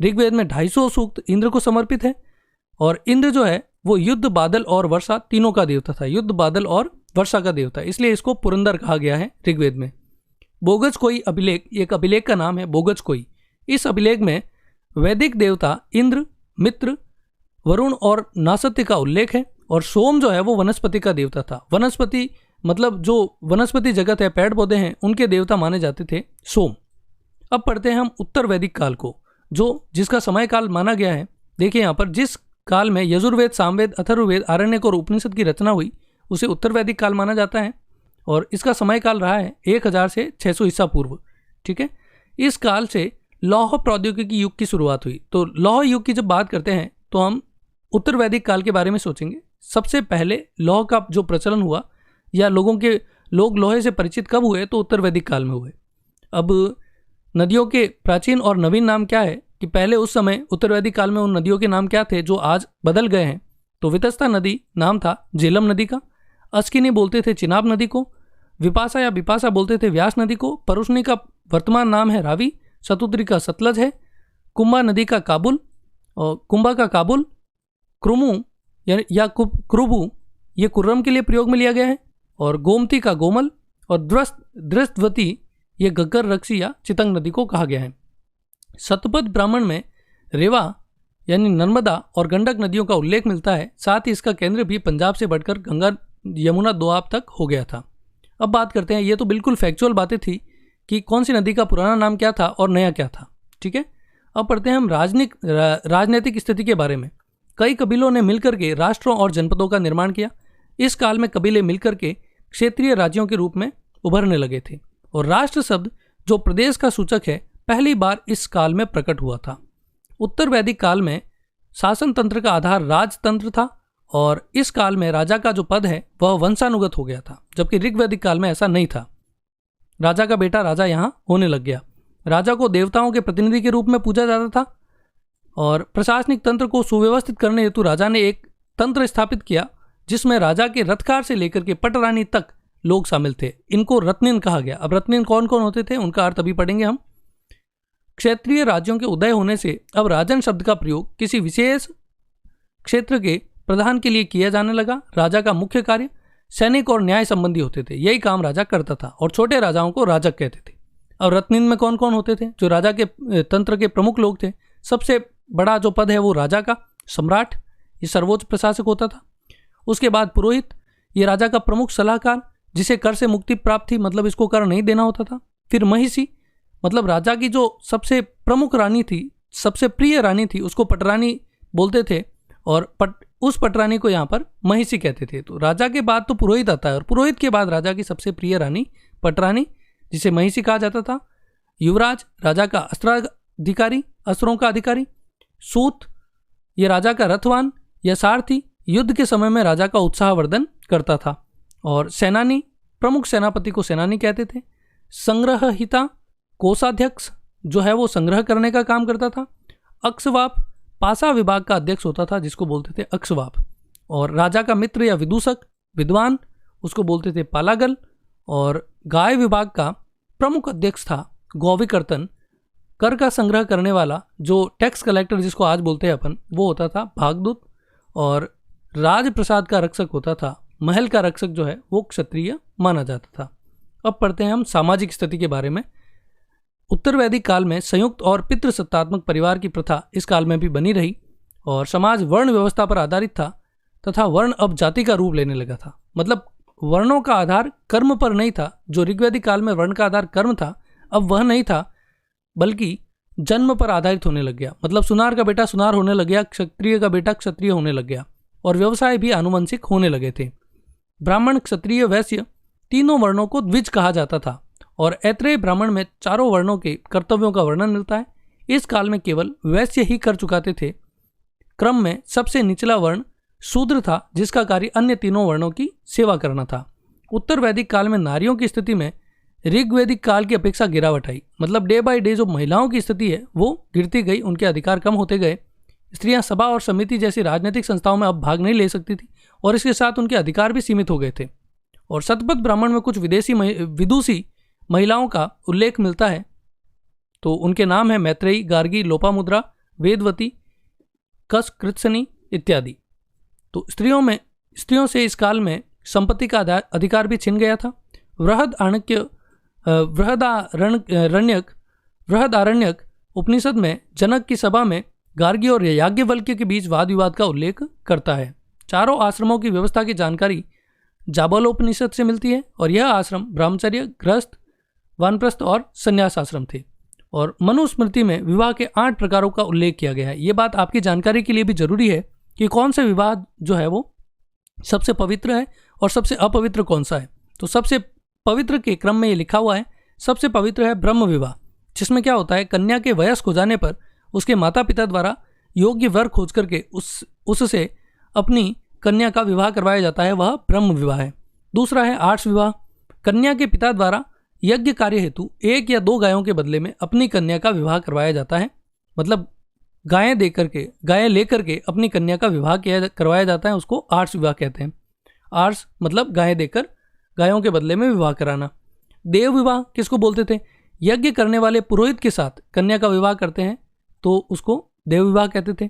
ऋग्वेद में 250 सूक्त इंद्र को समर्पित है। और इंद्र जो है वो युद्ध, बादल और वर्षा तीनों का देवता था। युद्ध, बादल और वर्षा का देवता, इसलिए इसको पुरंदर कहा गया है ऋग्वेद में। बोगज कोई अभिलेख, एक अभिलेख का नाम है बोगज कोई। इस अभिलेख में वैदिक देवता इंद्र, मित्र, वरुण और नासत्य का उल्लेख है। और सोम जो है वो वनस्पति का देवता था। वनस्पति मतलब जो वनस्पति जगत है, पेड़ पौधे हैं, उनके देवता माने जाते थे सोम। अब पढ़ते हैं हम उत्तर वैदिक काल को, जो जिसका समय काल माना गया है। देखिए यहाँ पर, जिस काल में यजुर्वेद, सामवेद, अथर्ववेद, आरण्यक और उपनिषद की रचना हुई उसे उत्तर वैदिक काल माना जाता है। और इसका समय काल रहा है 1000 से 600 ईसा पूर्व। ठीक है, इस काल से लौह प्रौद्योगिकी युग की शुरुआत हुई। तो लौह युग की जब बात करते हैं तो हम उत्तर वैदिक काल के बारे में सोचेंगे। सबसे पहले लौह का जो प्रचलन हुआ या लोग लोहे से परिचित कब हुए, तो उत्तर वैदिक काल में हुए। अब नदियों के प्राचीन और नवीन नाम क्या है कि पहले उस समय उत्तर वैदिक काल में उन नदियों के नाम क्या थे जो आज बदल गए हैं। तो वितस्ता नदी नाम था झेलम नदी का, अस्किनी बोलते थे चिनाब नदी को, विपासा या बिपासा बोलते थे व्यास नदी को, परुष्णी का वर्तमान नाम है रावी, शतुद्री का सतलज है, कुंभा नदी का काबुल और कुंभा का काबुल, क्रुमु या क्रुबु ये कुर्रम के लिए प्रयोग में लिया गया है, और गोमती का गोमल और दृष्टवती ये गग्गर, रक्सी या चितंग नदी को कहा गया है। शतपथ ब्राह्मण में रेवा यानी नर्मदा और गंडक नदियों का उल्लेख मिलता है। साथ ही इसका केंद्र भी पंजाब से बढ़कर गंगा, यमुना, दोआब तक हो गया था। अब बात करते हैं, ये तो बिल्कुल फैक्चुअल बातें थी कि कौन सी नदी का पुराना नाम क्या था और नया क्या था। ठीक है, अब पढ़ते हैं हम राजनीतिक स्थिति के बारे में। कई कबीलों ने मिलकर के राष्ट्रों और जनपदों का निर्माण किया। इस काल में कबीले मिलकर के क्षेत्रीय राज्यों के रूप में उभरने लगे थे। और राष्ट्र शब्द जो प्रदेश का सूचक है पहली बार इस काल में प्रकट हुआ था। उत्तर वैदिक काल में शासन तंत्र का आधार राजतंत्र था और इस काल में राजा का जो पद है वह वंशानुगत हो गया था, जबकि ऋग्वैदिक काल में ऐसा नहीं था। राजा का बेटा राजा यहाँ होने लग गया। राजा को देवताओं के प्रतिनिधि के रूप में पूजा जाता था और प्रशासनिक तंत्र को सुव्यवस्थित करने हेतु राजा ने एक तंत्र स्थापित किया जिसमें राजा के रथकार से लेकर के पटरानी तक लोग शामिल थे। इनको रत्निन कहा गया। अब रत्निन कौन कौन होते थे उनका अर्थ अभी पढ़ेंगे हम। क्षेत्रीय राज्यों के उदय होने से अब राजन शब्द का प्रयोग किसी विशेष क्षेत्र के प्रधान के लिए किया जाने लगा। राजा का मुख्य कार्य सैनिक और न्याय संबंधी होते थे, यही काम राजा करता था और छोटे राजाओं को राजक कहते थे। अब रत्निन में कौन कौन होते थे? जो राजा के तंत्र के प्रमुख लोग थे। सबसे बड़ा जो पद है वो राजा का सम्राट, ये सर्वोच्च प्रशासक होता था। उसके बाद पुरोहित, ये राजा का प्रमुख सलाहकार जिसे कर से मुक्ति प्राप्त थी, मतलब इसको कर नहीं देना होता था। फिर महिषी, मतलब राजा की जो सबसे प्रमुख रानी थी, सबसे प्रिय रानी थी, उसको पटरानी बोलते थे और उस पटरानी को यहाँ पर महिषी कहते थे। तो राजा के बाद तो पुरोहित आता है और पुरोहित के बाद राजा की सबसे प्रिय रानी पटरानी जिसे महिषी कहा जाता था। युवराज, राजा का अस्त्राधिकारी, अस्त्रों का अधिकारी। सूत, ये राजा का रथवान या सारथी, युद्ध के समय में राजा का उत्साहवर्धन करता था। और सेनानी, प्रमुख सेनापति को सेनानी कहते थे। संग्रहहिता, कोषाध्यक्ष जो है वो संग्रह करने का काम करता था। अक्षवाप, पासा विभाग का अध्यक्ष होता था जिसको बोलते थे अक्षवाप। और राजा का मित्र या विदूषक, विद्वान, उसको बोलते थे पालागल। और गाय विभाग का प्रमुख अध्यक्ष था गौविकर्तन। कर का संग्रह करने वाला जो टैक्स कलेक्टर जिसको आज बोलते हैं अपन, वो होता था भागदूत। और राजप्रसाद का रक्षक होता था, महल का रक्षक जो है वो क्षत्रिय माना जाता था। अब पढ़ते हैं हम सामाजिक स्थिति के बारे में। उत्तर वैदिक काल में संयुक्त और पितृसत्तात्मक परिवार की प्रथा इस काल में भी बनी रही और समाज वर्ण व्यवस्था पर आधारित था तथा वर्ण अब जाति का रूप लेने लगा था। मतलब वर्णों का आधार कर्म पर नहीं था। जो ऋग्वैदिक काल में वर्ण का आधार कर्म था, अब वह नहीं था बल्कि जन्म पर आधारित होने लग गया। मतलब सुनार का बेटा सुनार होने लग गया, क्षत्रिय का बेटा क्षत्रिय होने लग गया और व्यवसाय भी आनुवंशिक होने लगे थे। ब्राह्मण, क्षत्रिय, वैश्य तीनों वर्णों को द्विज कहा जाता था और ऐत्रेय ब्राह्मण में चारों वर्णों के कर्तव्यों का वर्णन मिलता है। इस काल में केवल वैश्य ही कर चुकाते थे। क्रम में सबसे निचला वर्ण शूद्र था जिसका कार्य अन्य तीनों वर्णों की सेवा करना था। उत्तर वैदिक काल में नारियों की स्थिति में ऋग्वैदिक काल की अपेक्षा गिरावट आई। मतलब डे बाय डे जो महिलाओं की स्थिति है वो गिरती गई, उनके अधिकार कम होते गए। स्त्रियां सभा और समिति जैसी राजनीतिक संस्थाओं में अब भाग नहीं ले सकती थी और इसके साथ उनके अधिकार भी सीमित हो गए थे। और शतपथ ब्राह्मण में कुछ विदेशी विदुषी महिलाओं का उल्लेख मिलता है। तो उनके नाम है मैत्रेयी, गार्गी, लोपामुद्रा, वेदवती, कृत्सनी इत्यादि। तो स्त्रियों से इस काल में संपत्ति का अधिकार भी छिन गया था। बृहदारण्यक उपनिषद में जनक की सभा में गार्गी और याज्ञवल्क्य के बीच वाद विवाद का उल्लेख करता है। चारों आश्रमों की व्यवस्था की जानकारी जाबालोपनिषद से मिलती है और यह आश्रम ब्रह्मचर्य, गृहस्थ, वानप्रस्थ और संन्यास आश्रम थे। और मनुस्मृति में विवाह के 8 प्रकारों का उल्लेख किया गया है। ये बात आपकी जानकारी के लिए भी जरूरी है कि कौन से विवाह जो है वो सबसे पवित्र है और सबसे अपवित्र कौन सा है। तो सबसे पवित्र के क्रम में ये लिखा हुआ है, सबसे पवित्र है ब्रह्म विवाह, जिसमें क्या होता है, कन्या के वयस्क हो जाने पर उसके माता पिता द्वारा योग्य वर खोज करके उससे अपनी कन्या का विवाह करवाया जाता है, वह ब्रह्म विवाह है। दूसरा है आर्ष विवाह। कन्या के पिता द्वारा यज्ञ कार्य हेतु 1 या 2 गायों के बदले में अपनी कन्या का विवाह करवाया जाता है। मतलब गायें लेकर के अपनी कन्या का विवाह करवाया जाता है, उसको आर्ष विवाह कहते हैं। आर्ष मतलब गायें देकर गायों के बदले में विवाह कराना। देव विवाह किसको बोलते थे, यज्ञ करने वाले पुरोहित के साथ कन्या का विवाह करते हैं तो उसको देव विवाह कहते थे।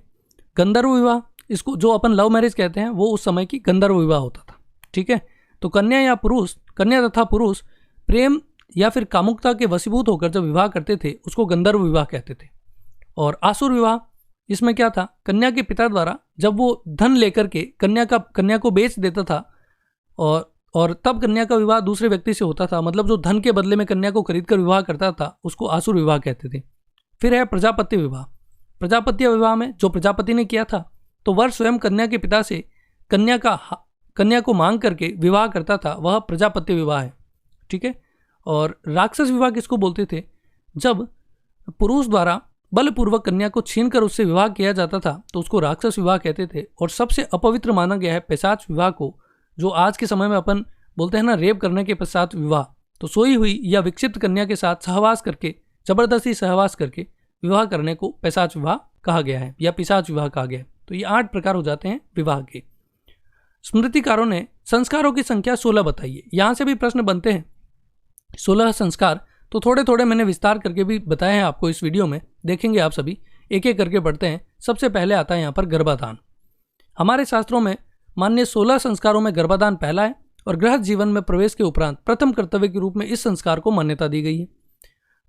गंधर्व विवाह, इसको जो अपन लव मैरिज कहते हैं, वो उस समय की गंधर्व विवाह होता था। ठीक है, तो कन्या तथा पुरुष प्रेम या फिर कामुकता के वशीभूत होकर जब विवाह करते थे उसको गंधर्व विवाह कहते थे। और आसुर विवाह, इसमें क्या था, कन्या के पिता द्वारा जब वो धन लेकर के कन्या को बेच देता था और तब कन्या का विवाह दूसरे व्यक्ति से होता था, मतलब जो धन के बदले में कन्या को खरीद कर विवाह करता था उसको आसुर विवाह कहते थे। फिर है प्रजापत्य विवाह। प्रजापत्य विवाह में जो प्रजापति ने किया था तो वर स्वयं कन्या के पिता से कन्या को मांग करके विवाह करता था, वह प्रजापत्य विवाह है। ठीक है, और राक्षस विवाह किसको बोलते थे, जब पुरुष द्वारा बलपूर्वक कन्या को छीनकर उससे विवाह किया जाता था तो उसको राक्षस विवाह कहते थे। और सबसे अपवित्र माना गया है पिशाच विवाह को, जो आज के समय में अपन बोलते हैं ना, रेप करने के पश्चात विवाह। तो सोई हुई या विक्षिप्त कन्या के साथ सहवास करके, जबरदस्ती सहवास करके विवाह करने को पिशाच विवाह कहा गया है या पिशाच विवाह कहा गया है। तो ये 8 प्रकार हो जाते हैं विवाह के। स्मृतिकारों ने संस्कारों की संख्या 16 बताई है। यहाँ से भी प्रश्न बनते हैं 16 संस्कार, तो थोड़े थोड़े मैंने विस्तार करके भी बताए हैं आपको इस वीडियो में, देखेंगे आप सभी, एक एक करके पढ़ते हैं। सबसे पहले आता है यहाँ पर गर्भाधान। हमारे शास्त्रों में मान्य 16 संस्कारों में गर्भाधान पहला है और गृहस्थ जीवन में प्रवेश के उपरांत प्रथम कर्तव्य के रूप में इस संस्कार को मान्यता दी गई है।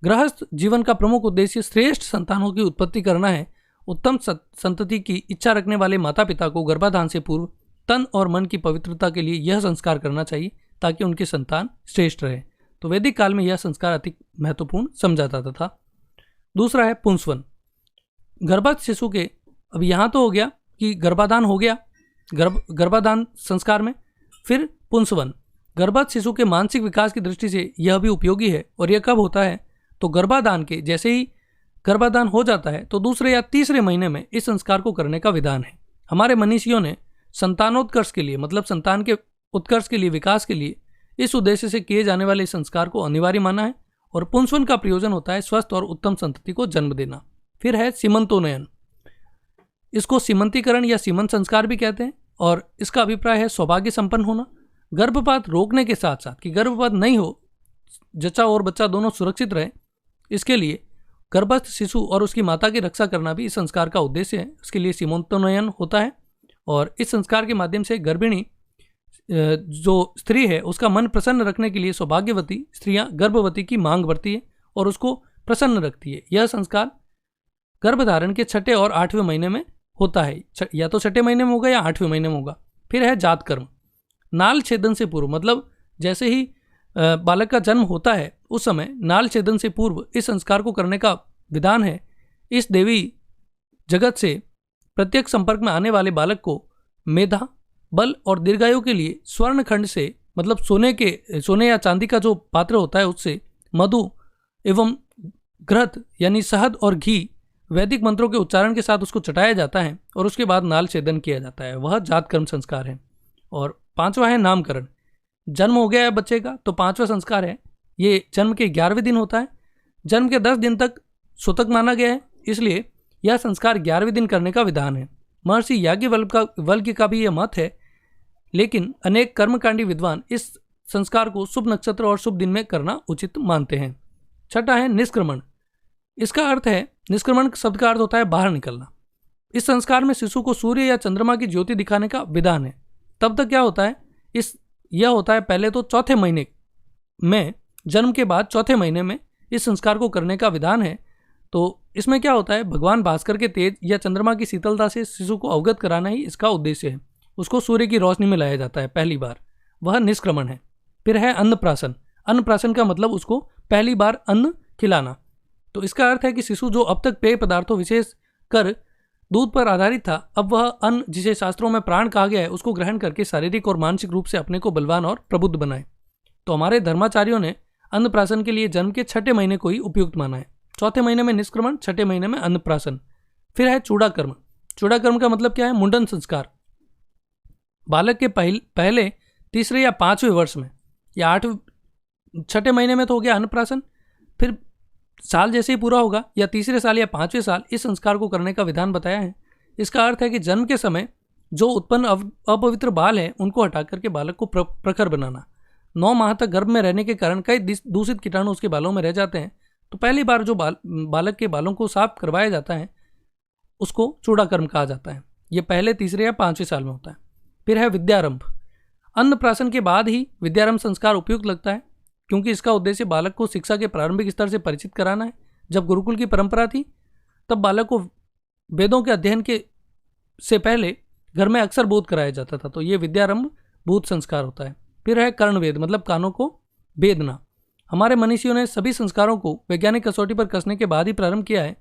गृहस्थ जीवन का प्रमुख उद्देश्य श्रेष्ठ संतानों की उत्पत्ति करना है। उत्तम संतति की इच्छा रखने वाले माता पिता को गर्भाधान से पूर्व तन और मन की पवित्रता के लिए यह संस्कार करना चाहिए ताकि उनकी संतान श्रेष्ठ रहे। तो वैदिक काल में यह संस्कार अति महत्वपूर्ण समझा जाता था। दूसरा है पुंसवन। गर्भस्थ शिशु के, अब यहाँ तो हो गया कि गर्भाधान हो गया, गर्भाधान संस्कार में। फिर पुंसवन, गर्भस्थ शिशु के मानसिक विकास की दृष्टि से यह भी उपयोगी है। और यह कब होता है, तो गर्भाधान के जैसे ही गर्भाधान हो जाता है तो दूसरे या तीसरे महीने में इस संस्कार को करने का विधान है। हमारे मनीषियों ने संतानोत्कर्ष के लिए, मतलब संतान के उत्कर्ष के लिए, विकास के लिए इस उद्देश्य से किए जाने वाले संस्कार को अनिवार्य माना है। और पुंसवन का प्रयोजन होता है स्वस्थ और उत्तम संतति को जन्म देना। फिर है सीमंतोन्नयन। इसको सीमंतीकरण या सीमंत संस्कार भी कहते हैं और इसका अभिप्राय है सौभाग्य संपन्न होना। गर्भपात रोकने के साथ साथ कि गर्भपात नहीं हो, जच्चा और बच्चा दोनों सुरक्षित रहे, इसके लिए गर्भस्थ शिशु और उसकी माता की रक्षा करना भी इस संस्कार का उद्देश्य है। इसके लिए सीमंतोन्नयन होता है और इस संस्कार के माध्यम से गर्भिणी जो स्त्री है उसका मन प्रसन्न रखने के लिए सौभाग्यवती स्त्रियां गर्भवती की मांग बढ़ती है और उसको प्रसन्न रखती है। यह संस्कार गर्भधारण के 6ठे और 8वें महीने में होता है, या तो 6ठे महीने में होगा या 8वें महीने में होगा। फिर है जात कर्म। नाल छेदन से पूर्व, मतलब जैसे ही बालक का जन्म होता है उस समय नाल छेदन से पूर्व इस संस्कार को करने का विधान है। इस देवी जगत से प्रत्येक संपर्क में आने वाले बालक को मेधा, बल और दीर्घायु के लिए स्वर्ण खंड से, मतलब सोने या चांदी का जो पात्र होता है उससे मधु एवं घृत यानी शहद और घी वैदिक मंत्रों के उच्चारण के साथ उसको चटाया जाता है और उसके बाद नाल छेदन किया जाता है। वह जात कर्म संस्कार है। और 5वां है नामकरण। जन्म हो गया है बच्चे का तो 5वां संस्कार है, ये जन्म के 11वें दिन होता है। जन्म के 10 दिन तक सूतक माना गया है, इसलिए यह संस्कार 11वें दिन करने का विधान है। महर्षि याज्ञवल्क्य का भी यह मत है लेकिन अनेक कर्मकांडी विद्वान इस संस्कार को शुभ नक्षत्र और शुभ दिन में करना उचित मानते हैं। छठा है निष्क्रमण। इसका अर्थ है, निष्क्रमण शब्द का अर्थ होता है बाहर निकलना। इस संस्कार में शिशु को सूर्य या चंद्रमा की ज्योति दिखाने का विधान है। तब तक क्या होता है, यह होता है पहले तो चौथे महीने में, जन्म के बाद चौथे महीने में इस संस्कार को करने का विधान है। तो इसमें क्या होता है, भगवान भास्कर के तेज या चंद्रमा की शीतलता से शिशु को अवगत कराना ही इसका उद्देश्य है। उसको सूर्य की रोशनी में लाया जाता है पहली बार, वह निष्क्रमण है। फिर है अन्नप्राशन। अन्नप्राशन का मतलब उसको पहली बार अन्न खिलाना। तो इसका अर्थ है कि शिशु जो अब तक पेय पदार्थों विशेष कर दूध पर आधारित था, अब वह अन्न जिसे शास्त्रों में प्राण कहा गया है उसको ग्रहण करके शारीरिक और मानसिक रूप से अपने को बलवान और प्रबुद्ध बनाए। तो हमारे धर्माचार्यों ने अन्नप्राशन के लिए जन्म के छठे महीने को ही उपयुक्त माना है। चौथे महीने में निष्क्रमण, छठे महीने में अन्नप्राशन। फिर है चूड़ाकर्म। चूड़ाकर्म का मतलब क्या है, मुंडन संस्कार। बालक के पहले तीसरे या पांचवें वर्ष में या छठे महीने में तो हो गया अन्नप्राशन, फिर साल जैसे ही पूरा होगा या तीसरे साल या पांचवें साल इस संस्कार को करने का विधान बताया है। इसका अर्थ है कि जन्म के समय जो उत्पन्न अपवित्र बाल है उनको हटा करके बालक को प्रखर बनाना। 9 माह तक गर्भ में रहने के कारण कई दूषित कीटाणु उसके बालों में रह जाते हैं, तो पहली बार जो बालक के बालों को साफ करवाया जाता है उसको चूड़ाकर्म कहा जाता है। यह पहले तीसरे या पांचवें साल में होता है। फिर है विद्यारंभ। अन्नप्राशन के बाद ही विद्यारंभ संस्कार उपयुक्त लगता है, क्योंकि इसका उद्देश्य बालक को शिक्षा के प्रारंभिक स्तर से परिचित कराना है। जब गुरुकुल की परंपरा थी तब बालक को वेदों के अध्ययन से पहले घर में अक्सर बोध कराया जाता था, तो ये विद्यारंभ भूत संस्कार होता है। फिर है कर्णवेद, मतलब कानों को बेदना। हमारे मनीषियों ने सभी संस्कारों को वैज्ञानिक कसौटी पर कसने के बाद ही प्रारंभ किया है,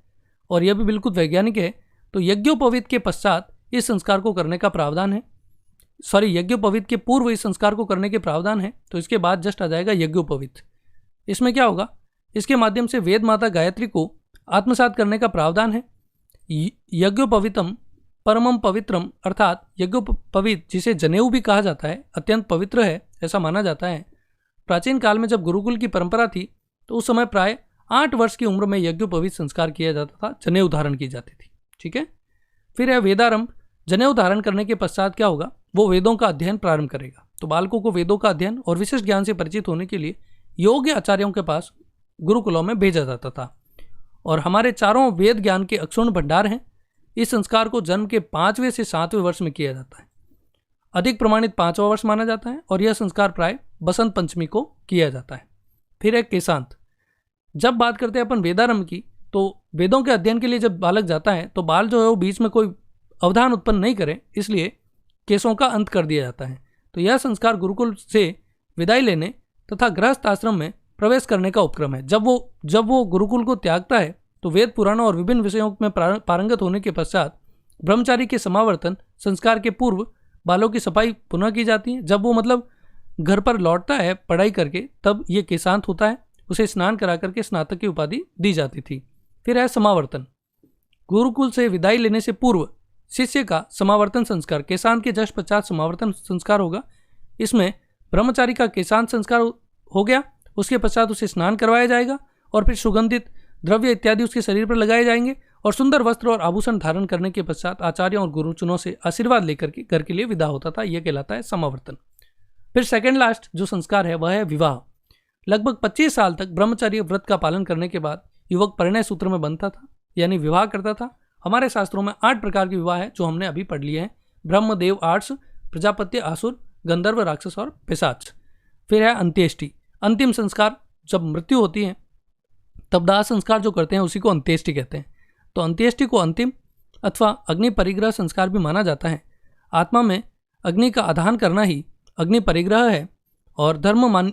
और यह भी बिल्कुल वैज्ञानिक है। तो यज्ञोपवीत के पश्चात इस संस्कार को करने का प्रावधान है, यज्ञोपवीत के पूर्व इस संस्कार को करने के प्रावधान है। तो इसके बाद जस्ट आ जाएगा यज्ञोपवीत। इसमें क्या होगा, इसके माध्यम से वेद माता गायत्री को आत्मसात करने का प्रावधान है। यज्ञोपवीतम परमम पवित्रम, अर्थात यज्ञोपवीत जिसे जनेऊ भी कहा जाता है, अत्यंत पवित्र है ऐसा माना जाता है। प्राचीन काल में जब गुरुकुल की परंपरा थी तो उस समय प्राय 8 वर्ष की उम्र में यज्ञोपवीत संस्कार किया जाता था, जनेऊ धारण की जाती थी। ठीक है। फिर है वेदारंभ। जनेऊ धारण करने के पश्चात क्या होगा, वो वेदों का अध्ययन प्रारंभ करेगा। तो बालकों को वेदों का अध्ययन और विशिष्ट ज्ञान से परिचित होने के लिए योग्य आचार्यों के पास गुरुकुलों में भेजा जाता था, और हमारे चारों वेद ज्ञान के अक्षुण्ण भंडार हैं। इस संस्कार को जन्म के 5वें से 7वें वर्ष में किया जाता है। अधिक प्रमाणित 5वां वर्ष माना जाता है, और यह संस्कार प्राय बसंत पंचमी को किया जाता है। फिर है केशांत। जब बात करते हैं अपन वेदारंभ की, तो वेदों के अध्ययन के लिए जब बालक जाता है तो बाल जो है वो बीच में कोई अवधान उत्पन्न नहीं करे, इसलिए केशों का अंत कर दिया जाता है। तो यह संस्कार गुरुकुल से विदाई लेने तथा गृहस्थ आश्रम में प्रवेश करने का उपक्रम है। जब वो गुरुकुल को त्यागता है तो वेद पुराणों और विभिन्न विषयों में पारंगत होने के पश्चात ब्रह्मचारी के समावर्तन संस्कार के पूर्व बालों की सफाई पुनः की जाती है। जब वो मतलब घर पर लौटता है पढ़ाई करके, तब ये केशांत होता है, उसे स्नान करा करके स्नातक की उपाधि दी जाती थी। फिर है समावर्तन। गुरुकुल से विदाई लेने से पूर्व शिष्य का समावर्तन संस्कार, केशांत के जस्ट पश्चात समावर्तन संस्कार होगा। इसमें ब्रह्मचारी का केशांत संस्कार हो गया, उसके पश्चात उसे स्नान करवाया जाएगा, और फिर सुगंधित द्रव्य इत्यादि उसके शरीर पर लगाए जाएंगे, और सुंदर वस्त्र और आभूषण धारण करने के पश्चात आचार्यों और गुरुजनों से आशीर्वाद लेकर के घर के लिए विदा होता था। यह कहलाता है समावर्तन। फिर सेकेंड लास्ट जो संस्कार है वह है विवाह। लगभग 25 साल तक ब्रह्मचर्य व्रत का पालन करने के बाद युवक परिणय सूत्र में बनता था, यानी विवाह करता था। हमारे शास्त्रों में 8 प्रकार के विवाह है जो हमने अभी पढ़ लिए हैं: ब्रह्म, देव, आर्ष, प्रजापत्य, आसुर, गंधर्व, राक्षस और पिशाच। फिर है अंत्येष्टि। अंतिम संस्कार, जब मृत्यु होती है तब दाह संस्कार जो करते हैं उसी को अंत्येष्टि कहते हैं। तो अंत्येष्टि को अंतिम अथवा अग्नि परिग्रह संस्कार भी माना जाता है। आत्मा में अग्नि का आधान करना ही अग्नि परिग्रह है, और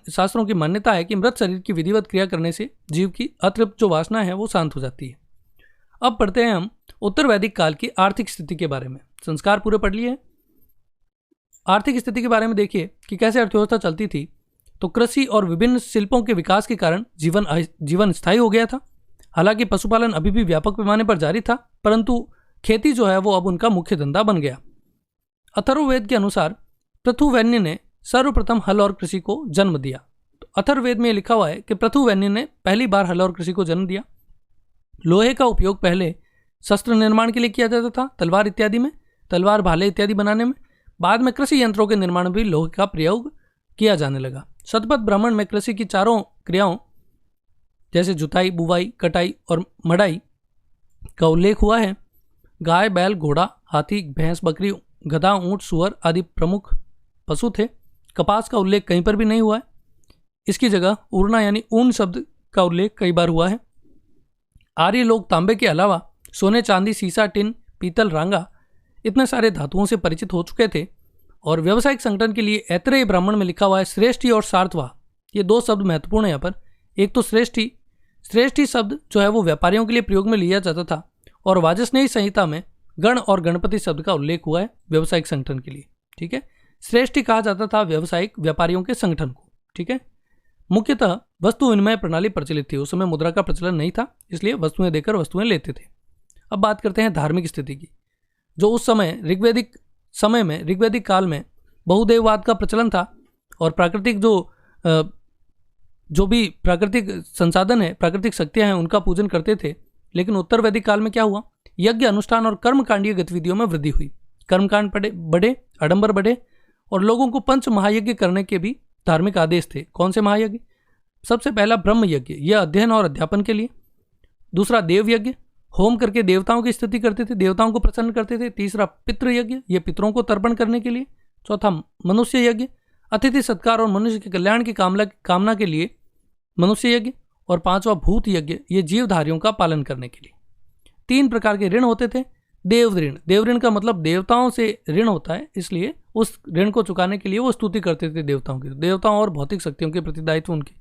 शास्त्रों की मान्यता है कि मृत शरीर की विधिवत क्रिया करने से जीव की अतृप्त जो वासना है वो शांत हो जाती है। अब पढ़ते हैं हम उत्तर वैदिक काल की आर्थिक स्थिति के बारे में। संस्कार पूरे पढ़ लिए हैं। आर्थिक स्थिति के बारे में देखिए कि कैसे अर्थव्यवस्था चलती थी। तो कृषि और विभिन्न शिल्पों के विकास के कारण जीवन स्थायी हो गया था। हालांकि पशुपालन अभी भी व्यापक पैमाने पर जारी था, परंतु खेती जो है वो अब उनका मुख्य धंधा बन गया। अथर्ववेद के अनुसार पृथुवैन्य ने सर्वप्रथम हल और कृषि को जन्म दिया। तो अथर्ववेद में लिखा हुआ है कि पृथुवैन्य ने पहली बार हल और कृषि को जन्म दिया। लोहे का उपयोग पहले शस्त्र निर्माण के लिए किया जाता था, तलवार इत्यादि में, तलवार भाले इत्यादि बनाने में। बाद में कृषि यंत्रों के निर्माण में भी लोहे का प्रयोग किया जाने लगा। शतपथ ब्राह्मण में कृषि की चारों क्रियाओं जैसे जुताई, बुवाई, कटाई और मड़ाई का उल्लेख हुआ है। गाय, बैल, घोड़ा, हाथी, भैंस, बकरी, गधा, ऊंट, सुअर आदि प्रमुख पशु थे। कपास का उल्लेख कहीं पर भी नहीं हुआ है। इसकी जगह उड़ना यानी ऊन शब्द का उल्लेख कई बार हुआ है। आर्य लोग तांबे के अलावा सोने, चांदी, सीसा, टिन, पीतल, रांगा इतने सारे धातुओं से परिचित हो चुके थे। और व्यावसायिक संगठन के लिए ऐतरेय ब्राह्मण में लिखा हुआ है श्रेष्ठी और सार्थवा, ये दो शब्द महत्वपूर्ण है यहाँ पर। एक तो श्रेष्ठी शब्द जो है वो व्यापारियों के लिए प्रयोग में लिया जाता था, और वाजस्नेयी संहिता में गण और गणपति शब्द का उल्लेख हुआ है व्यावसायिक संगठन के लिए। ठीक है, श्रेष्ठी कहा जाता था व्यावसायिक व्यापारियों के संगठन को। ठीक है, मुख्यतः वस्तु विनिमय प्रणाली प्रचलित थी। उस समय मुद्रा का प्रचलन नहीं था, इसलिए वस्तुएं देकर वस्तुएं लेते थे। अब बात करते हैं धार्मिक स्थिति की। जो उस समय ऋग्वैदिक काल में बहुदेववाद का प्रचलन था, और प्राकृतिक जो भी प्राकृतिक संसाधन है, प्राकृतिक शक्तियां हैं, उनका पूजन करते थे। लेकिन उत्तर वैदिक काल में क्या हुआ, यज्ञ, अनुष्ठान और कर्मकांडीय गतिविधियों में वृद्धि हुई। कर्मकांड बढ़े, आडंबर बढ़े, और लोगों को पंच महायज्ञ करने के भी धार्मिक आदेश थे। कौन से महायज्ञ? सबसे पहला ब्रह्म यज्ञ, यह अध्ययन और अध्यापन के लिए। दूसरा देव यज्ञ, होम करके देवताओं की स्तुति करते थे, देवताओं को प्रसन्न करते थे। तीसरा पितृ यज्ञ, यह पितरों को तर्पण करने के लिए। चौथा मनुष्य यज्ञ, अतिथि सत्कार और मनुष्य के कल्याण की कामना के लिए मनुष्य यज्ञ। और पांचवा भूत यज्ञ, ये जीवधारियों का पालन करने के लिए। 3 प्रकार के ऋण होते थे। देव ऋण का मतलब देवताओं से ऋण होता है, इसलिए उस ऋण को चुकाने के लिए वो स्तुति करते थे देवताओं की, देवताओं और भौतिक शक्तियों के प्रति दायित्व उनके।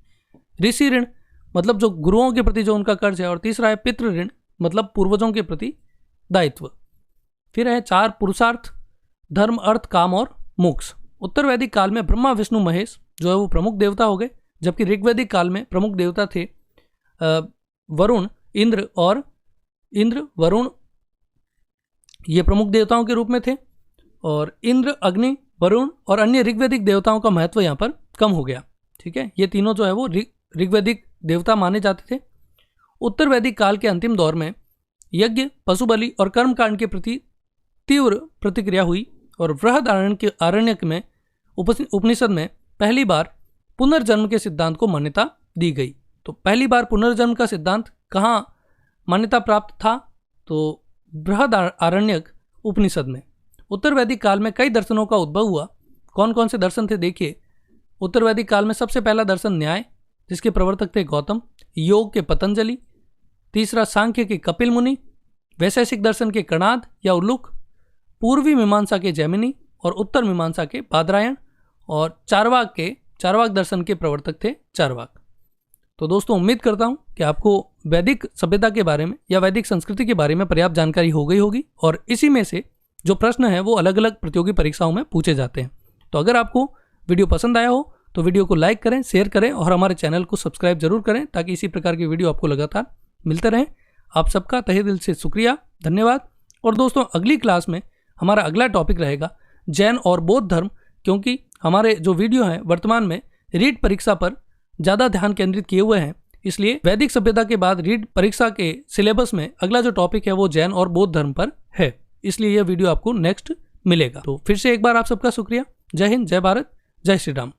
ऋषि ऋण मतलब जो गुरुओं के प्रति जो उनका कर्ज है। और तीसरा है पितृ ऋण, मतलब पूर्वजों के प्रति दायित्व। फिर है 4 पुरुषार्थ, धर्म, अर्थ, काम और मोक्ष। उत्तर वैदिक काल में ब्रह्मा, विष्णु, महेश जो है वो प्रमुख देवता हो गए, जबकि ऋग्वैदिक काल में प्रमुख देवता थे वरुण, इंद्र, वरुण ये प्रमुख देवताओं के रूप में थे। और इंद्र, अग्नि, वरुण और अन्य ऋग्वैदिक देवताओं का महत्व यहाँ पर कम हो गया। ठीक है, ये तीनों जो है वो ऋग्वैदिक देवता माने जाते थे। उत्तर वैदिक काल के अंतिम दौर में यज्ञ, पशु बलि और कर्मकांड के प्रति तीव्र प्रतिक्रिया हुई, और बृहदारण्यक में उपनिषद में पहली बार पुनर्जन्म के सिद्धांत को मान्यता दी गई। तो पहली बार पुनर्जन्म का सिद्धांत कहाँ मान्यता प्राप्त था? तो बृहदारण्यक उपनिषद में। उत्तर वैदिक काल में कई दर्शनों का उद्भव हुआ। कौन कौन से दर्शन थे देखिए। उत्तर वैदिक काल में सबसे पहला दर्शन न्याय, जिसके प्रवर्तक थे गौतम। योग के पतंजलि। तीसरा सांख्य के कपिल मुनि। वैशेषिक दर्शन के कणाद या उल्लुक। पूर्वी मीमांसा के जैमिनी और उत्तर मीमांसा के बादरायण। और चारवाक दर्शन के प्रवर्तक थे चारवाक। तो दोस्तों, उम्मीद करता हूं कि आपको वैदिक सभ्यता के बारे में या वैदिक संस्कृति के बारे में पर्याप्त जानकारी हो गई होगी, और इसी में से जो प्रश्न है वो अलग अलग प्रतियोगी परीक्षाओं में पूछे जाते हैं। तो अगर आपको वीडियो पसंद आया हो तो वीडियो को लाइक करें, शेयर करें और हमारे चैनल को सब्सक्राइब जरूर करें, ताकि इसी प्रकार की वीडियो आपको लगातार मिलते रहें। आप सबका तहे दिल से शुक्रिया, धन्यवाद। और दोस्तों, अगली क्लास में हमारा अगला टॉपिक रहेगा जैन और बौद्ध धर्म, क्योंकि हमारे जो वीडियो हैं वर्तमान में रीट परीक्षा पर ज़्यादा ध्यान केंद्रित किए हुए हैं, इसलिए वैदिक सभ्यता के बाद रीट परीक्षा के सिलेबस में अगला जो टॉपिक है वो जैन और बौद्ध धर्म पर है, इसलिए यह वीडियो आपको नेक्स्ट मिलेगा। तो फिर से एक बार आप सबका शुक्रिया। जय हिंद, जय भारत, जय श्री राम।